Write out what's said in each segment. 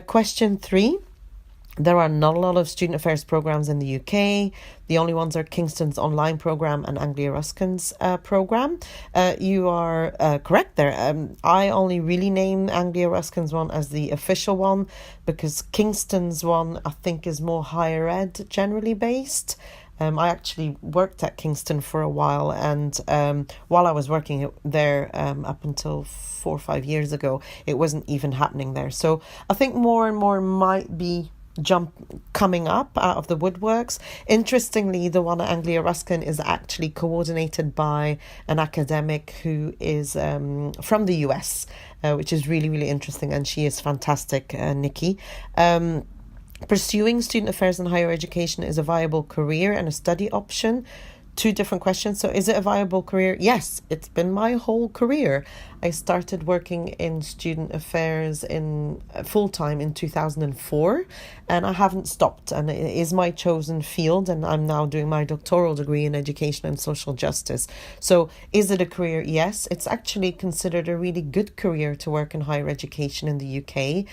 Question 3. There are not a lot of student affairs programs in the UK. The only ones are Kingston's online program and Anglia Ruskin's program. You are correct there. I only really name Anglia Ruskin's one as the official one because Kingston's one, I think, is more higher ed generally based. I actually worked at Kingston for a while, and while I was working there up until 4 or 5 years ago, it wasn't even happening there. So I think more and more might be coming up out of the woodworks. Interestingly, the one at Anglia Ruskin is actually coordinated by an academic who is from the US, which is really, really interesting, and she is fantastic, Nikki. Pursuing student affairs in higher education is a viable career and a study option. 2 different questions. So is it a viable career? Yes, it's been my whole career. I started working in student affairs in full-time in 2004, and I haven't stopped, and it is my chosen field, and I'm now doing my doctoral degree in education and social justice. So is it a career? Yes, it's actually considered a really good career to work in higher education in the UK,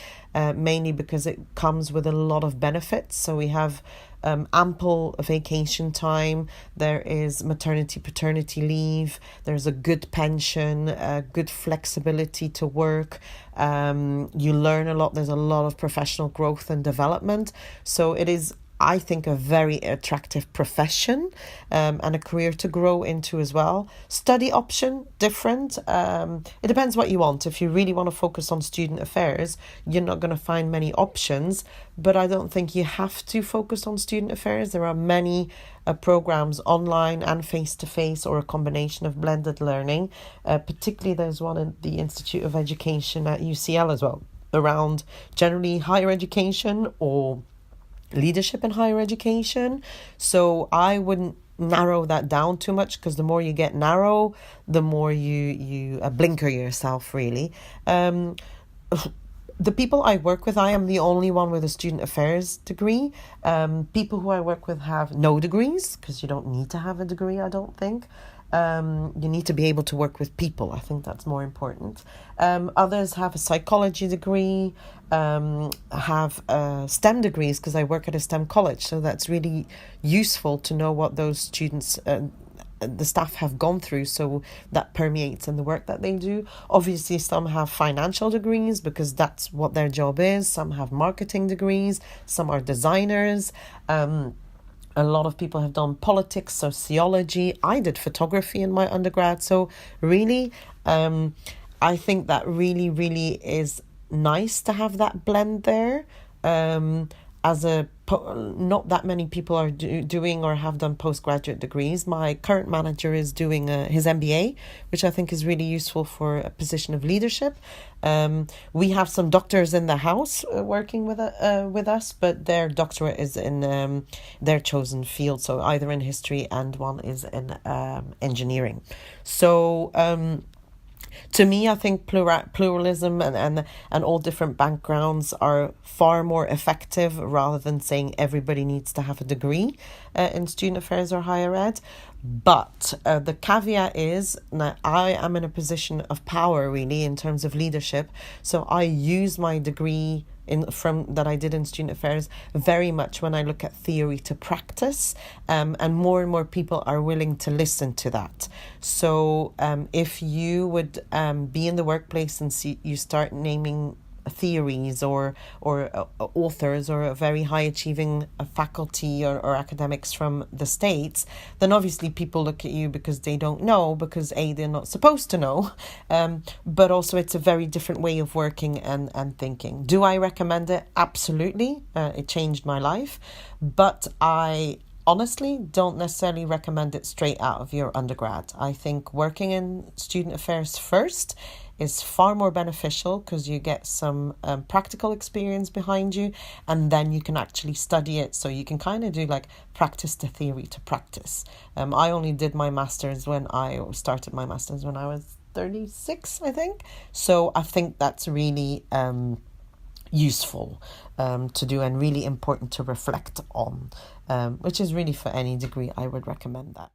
mainly because it comes with a lot of benefits. So we have ample vacation time, there is maternity, paternity leave, there's a good pension, good flexibility to work, you learn a lot, there's a lot of professional growth and development. So it is, I think, a very attractive profession and a career to grow into as well. Study option, different. It depends what you want. If you really want to focus on student affairs, you're not going to find many options, but I don't think you have to focus on student affairs. There are many programs online and face-to-face, or a combination of blended learning. Particularly there's one at the Institute of Education at UCL as well, around generally higher education or leadership in higher education. So I wouldn't narrow that down too much, because the more you get narrow, the more you blinker yourself, really. The people I work with, I am the only one with a student affairs degree. People who I work with have no degrees, because you don't need to have a degree, I don't think. You need to be able to work with people. I think that's more important. Others have a psychology degree, have STEM degrees, because I work at a STEM college. So that's really useful to know what those students, the staff, have gone through. So that permeates in the work that they do. Obviously, some have financial degrees because that's what their job is. Some have marketing degrees. Some are designers. A lot of people have done politics, sociology. I did photography in my undergrad. So really, I think that really, really is nice to have that blend there. Not that many people are doing or have done postgraduate degrees. My current manager is doing his MBA, which I think is really useful for a position of leadership. We have some doctors in the house working with us, but their doctorate is in their chosen field, so either in history and one is in engineering. So to me, I think pluralism and all different backgrounds are far more effective, rather than saying everybody needs to have a degree in student affairs or higher ed. But the caveat is that I am in a position of power, really, in terms of leadership. So I use my degree that I did in student affairs very much when I look at theory to practice, and more people are willing to listen to that. So if you would be in the workplace and you start naming theories or authors or a very high achieving faculty or academics from the States, then obviously people look at you because they don't know, because they're not supposed to know, but also it's a very different way of working and thinking. Do I recommend it? Absolutely. It changed my life, but I honestly don't necessarily recommend it straight out of your undergrad. I think working in student affairs first is far more beneficial, because you get some practical experience behind you, and then you can actually study it. So you can kind of do like practice to theory to practice. I only did my master's when I was 36, I think. So I think that's really useful to do, and really important to reflect on, which is really for any degree I would recommend that.